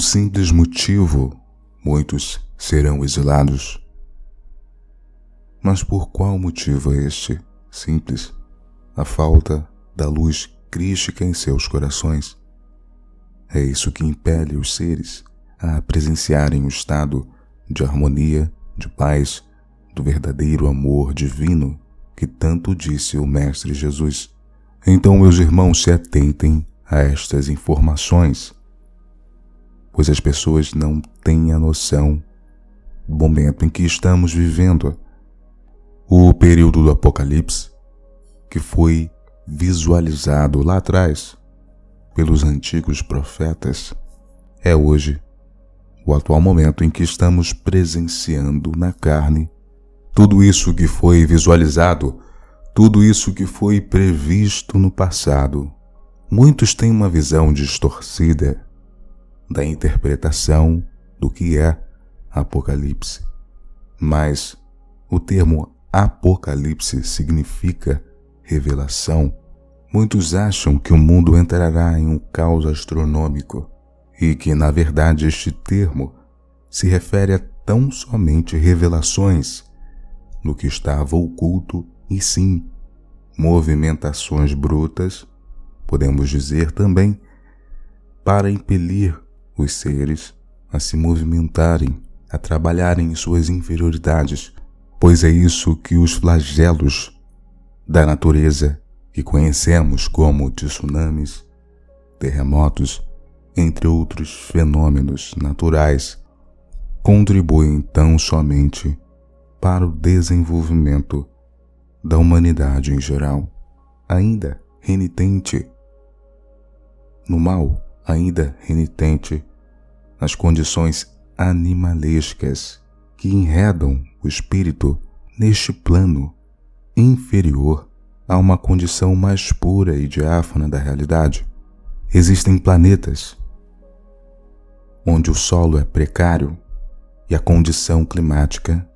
um simples motivo, muitos serão exilados. Mas por qual motivo é este? Simples: a falta da luz crística em seus corações. É isso que impele os seres a presenciarem o estado de harmonia, de paz, do verdadeiro amor divino que tanto disse o Mestre Jesus. Então, meus irmãos, se atentem a estas informações, pois as pessoas não têm a noção do momento em que estamos vivendo. O período do Apocalipse, que foi visualizado lá atrás pelos antigos profetas, é hoje o atual momento em que estamos presenciando na carne tudo isso que foi visualizado, tudo isso que foi previsto no passado. Muitos têm uma visão distorcida da interpretação do que é Apocalipse, mas o termo Apocalipse significa revelação. Muitos acham que o mundo entrará em um caos astronômico e que, na verdade, este termo se refere a tão somente revelações no que estava oculto e sim movimentações brutas, podemos dizer também, para impelir os seres a se movimentarem, a trabalharem em suas inferioridades, pois é isso que os flagelos da natureza que conhecemos como tsunamis, terremotos, entre outros fenômenos naturais, contribuem tão somente para o desenvolvimento da humanidade em geral, ainda renitente no mal, ainda renitente nas condições animalescas que enredam o espírito neste plano inferior a uma condição mais pura e diáfana da realidade. Existem planetas onde o solo é precário e a condição climática,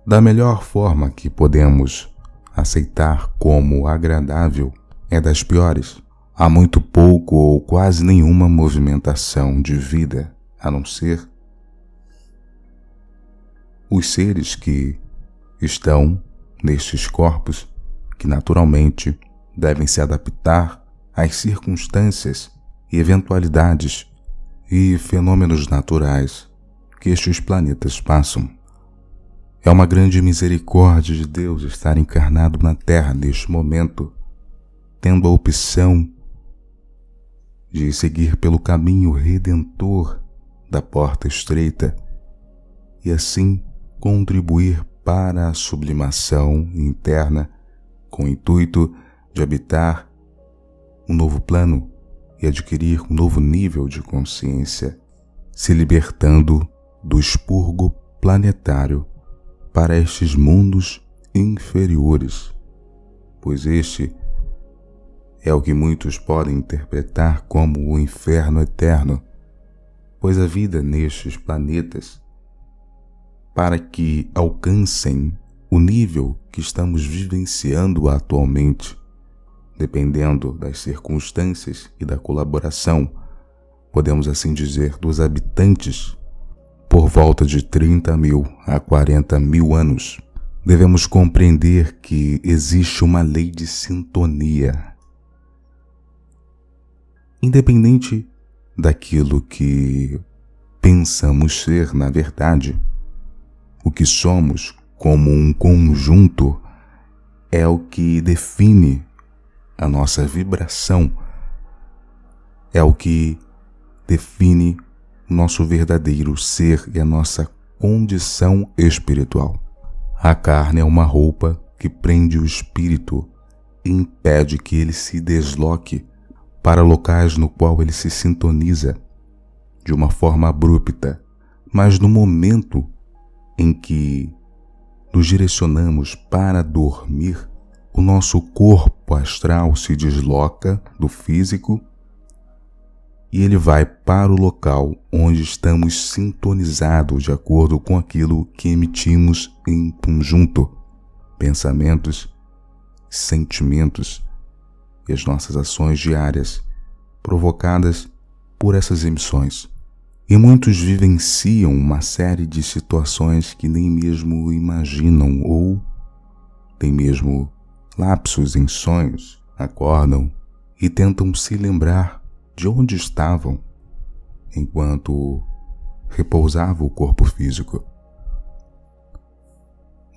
da melhor forma que podemos aceitar como agradável, é das piores. Há muito pouco ou quase nenhuma movimentação de vida, a não ser os seres que estão nestes corpos, que naturalmente devem se adaptar às circunstâncias e eventualidades e fenômenos naturais que estes planetas passam. É uma grande misericórdia de Deus estar encarnado na Terra neste momento, tendo a opção de seguir pelo caminho redentor da porta estreita e assim contribuir para a sublimação interna com o intuito de habitar um novo plano e adquirir um novo nível de consciência, se libertando do expurgo planetário para estes mundos inferiores, pois este é o que muitos podem interpretar como o inferno eterno, pois a vida nestes planetas, para que alcancem o nível que estamos vivenciando atualmente, dependendo das circunstâncias e da colaboração, podemos assim dizer, dos habitantes, por volta de 30.000 a 40.000 anos, devemos compreender que existe uma lei de sintonia. Independente daquilo que pensamos ser, na verdade, o que somos como um conjunto é o que define a nossa vibração, é o que define o nosso verdadeiro ser e a nossa condição espiritual. A carne é uma roupa que prende o espírito e impede que ele se desloque para locais no qual ele se sintoniza de uma forma abrupta, mas no momento em que nos direcionamos para dormir, o nosso corpo astral se desloca do físico e ele vai para o local onde estamos sintonizados de acordo com aquilo que emitimos em conjunto, pensamentos, sentimentos e as nossas ações diárias provocadas por essas emissões. E muitos vivenciam uma série de situações que nem mesmo imaginam ou tem mesmo lapsos em sonhos, acordam e tentam se lembrar de onde estavam enquanto repousava o corpo físico.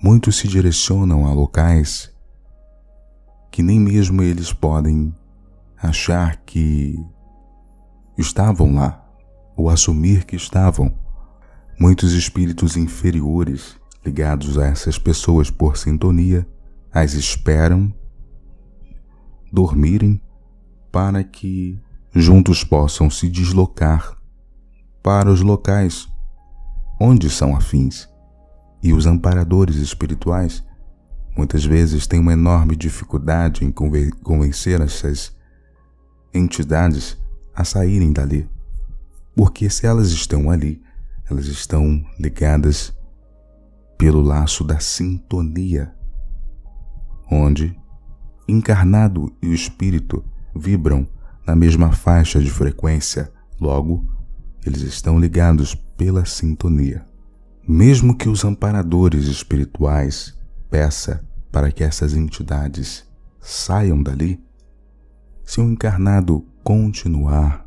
Muitos se direcionam a locais que nem mesmo eles podem achar que estavam lá ou assumir que estavam. Muitos espíritos inferiores ligados a essas pessoas por sintonia as esperam dormirem para que juntos possam se deslocar para os locais onde são afins. E os amparadores espirituais muitas vezes têm uma enorme dificuldade em convencer essas entidades a saírem dali. Porque se elas estão ali, elas estão ligadas pelo laço da sintonia, onde encarnado e o espírito vibram na mesma faixa de frequência, logo, eles estão ligados pela sintonia. Mesmo que os amparadores espirituais peçam para que essas entidades saiam dali, se o encarnado continuar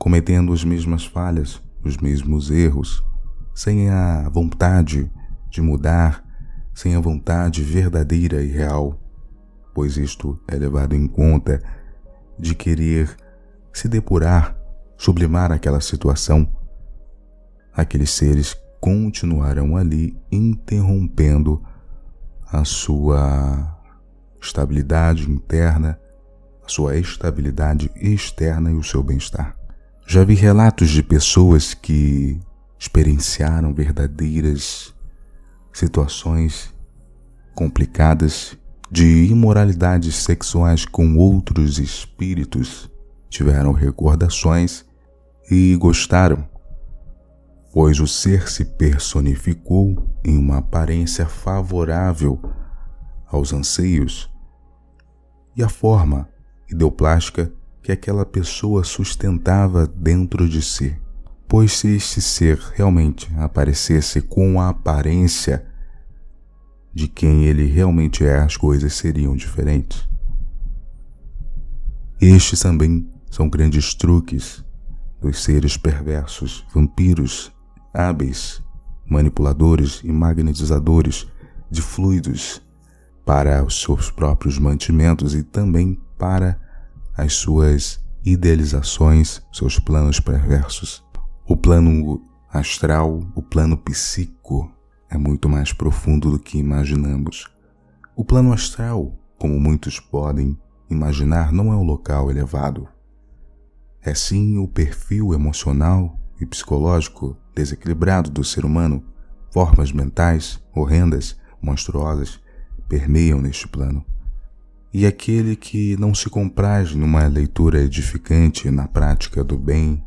cometendo as mesmas falhas, os mesmos erros, sem a vontade de mudar, sem a vontade verdadeira e real, pois isto é levado em conta de querer se depurar, sublimar aquela situação, aqueles seres continuarão ali interrompendo a sua estabilidade interna, a sua estabilidade externa e o seu bem-estar. Já vi relatos de pessoas que experienciaram verdadeiras situações complicadas de imoralidades sexuais com outros espíritos, tiveram recordações e gostaram, pois o ser se personificou em uma aparência favorável aos anseios e à forma ideoplástica que aquela pessoa sustentava dentro de si. Pois se este ser realmente aparecesse com a aparência de quem ele realmente é, as coisas seriam diferentes. Estes também são grandes truques dos seres perversos, vampiros, hábeis, manipuladores e magnetizadores de fluidos para os seus próprios mantimentos e também para as suas idealizações, seus planos perversos. O plano astral, o plano psíquico é muito mais profundo do que imaginamos. O plano astral, como muitos podem imaginar, não é um local elevado. É sim o perfil emocional e psicológico desequilibrado do ser humano. Formas mentais, horrendas, monstruosas, permeiam neste plano. E aquele que não se compraz numa leitura edificante na prática do bem,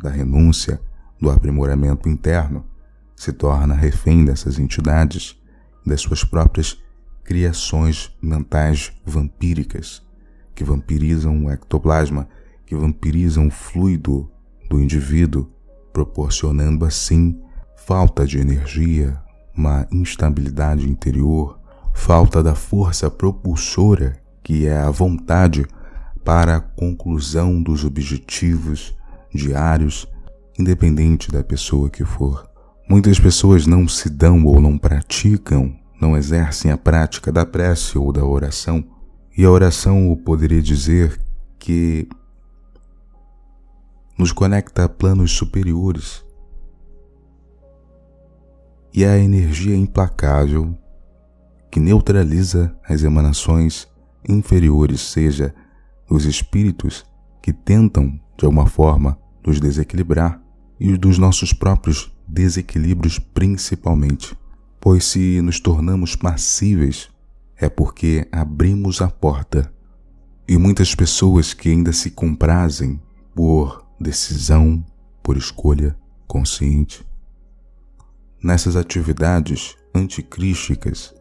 da renúncia, do aprimoramento interno, se torna refém dessas entidades, das suas próprias criações mentais vampíricas, que vampirizam o ectoplasma, que vampirizam o fluido do indivíduo, proporcionando assim falta de energia, uma instabilidade interior, falta da força propulsora, que é a vontade para a conclusão dos objetivos diários, independente da pessoa que for. Muitas pessoas não se dão ou não praticam, não exercem a prática da prece ou da oração. E a oração, eu poderia dizer que nos conecta a planos superiores. E a energia implacável que neutraliza as emanações inferiores, seja os espíritos que tentam, de alguma forma, nos desequilibrar e os dos nossos próprios desequilíbrios principalmente. Pois se nos tornamos passíveis, é porque abrimos a porta. E muitas pessoas que ainda se comprazem por decisão, por escolha consciente, nessas atividades anticrísticas,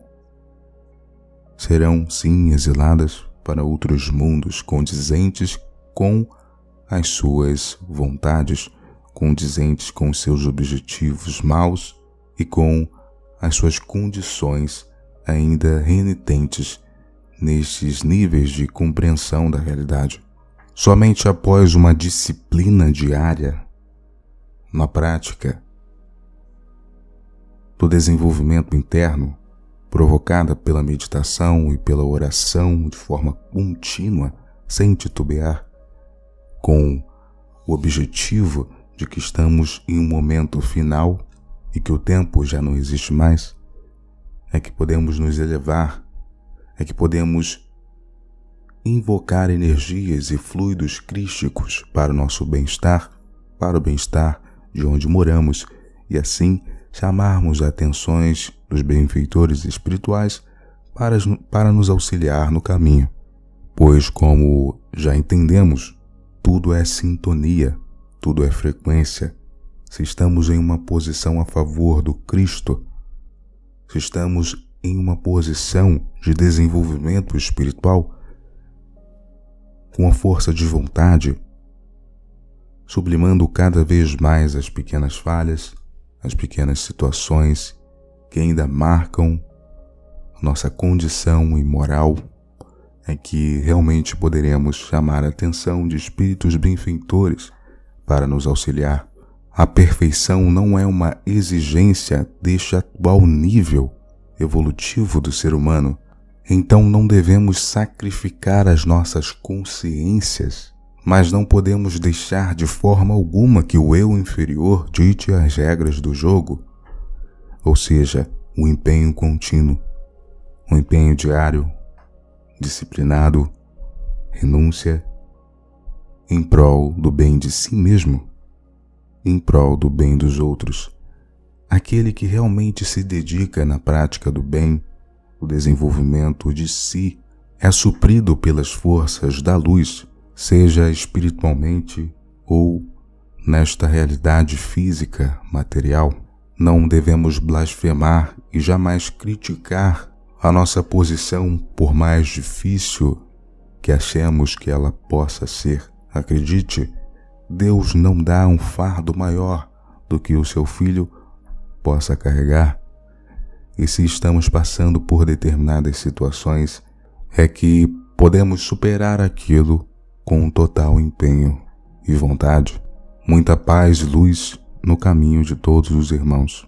serão sim exiladas para outros mundos condizentes com as suas vontades, condizentes com os seus objetivos maus e com as suas condições ainda renitentes nestes níveis de compreensão da realidade. Somente após uma disciplina diária, na prática do desenvolvimento interno, provocada pela meditação e pela oração de forma contínua, sem titubear, com o objetivo de que estamos em um momento final e que o tempo já não existe mais, é que podemos nos elevar, é que podemos invocar energias e fluidos crísticos para o nosso bem-estar, para o bem-estar de onde moramos, e assim chamarmos as atenções dos benfeitores espirituais para nos auxiliar no caminho. Pois, como já entendemos, tudo é sintonia, tudo é frequência. Se estamos em uma posição a favor do Cristo, se estamos em uma posição de desenvolvimento espiritual, com a força de vontade, sublimando cada vez mais as pequenas falhas, as pequenas situações que ainda marcam nossa condição imoral, é que realmente poderemos chamar a atenção de espíritos benfeitores para nos auxiliar. A perfeição não é uma exigência deste atual nível evolutivo do ser humano, então não devemos sacrificar as nossas consciências, mas não podemos deixar de forma alguma que o eu inferior dite as regras do jogo, ou seja, o empenho contínuo, o empenho diário, disciplinado, renúncia, em prol do bem de si mesmo, em prol do bem dos outros. Aquele que realmente se dedica na prática do bem, o desenvolvimento de si, é suprido pelas forças da luz, seja espiritualmente ou nesta realidade física, material. Não devemos blasfemar e jamais criticar a nossa posição, por mais difícil que achemos que ela possa ser. Acredite, Deus não dá um fardo maior do que o seu filho possa carregar. E se estamos passando por determinadas situações, é que podemos superar aquilo com um total empenho e vontade. Muita paz e luz no caminho de todos os irmãos.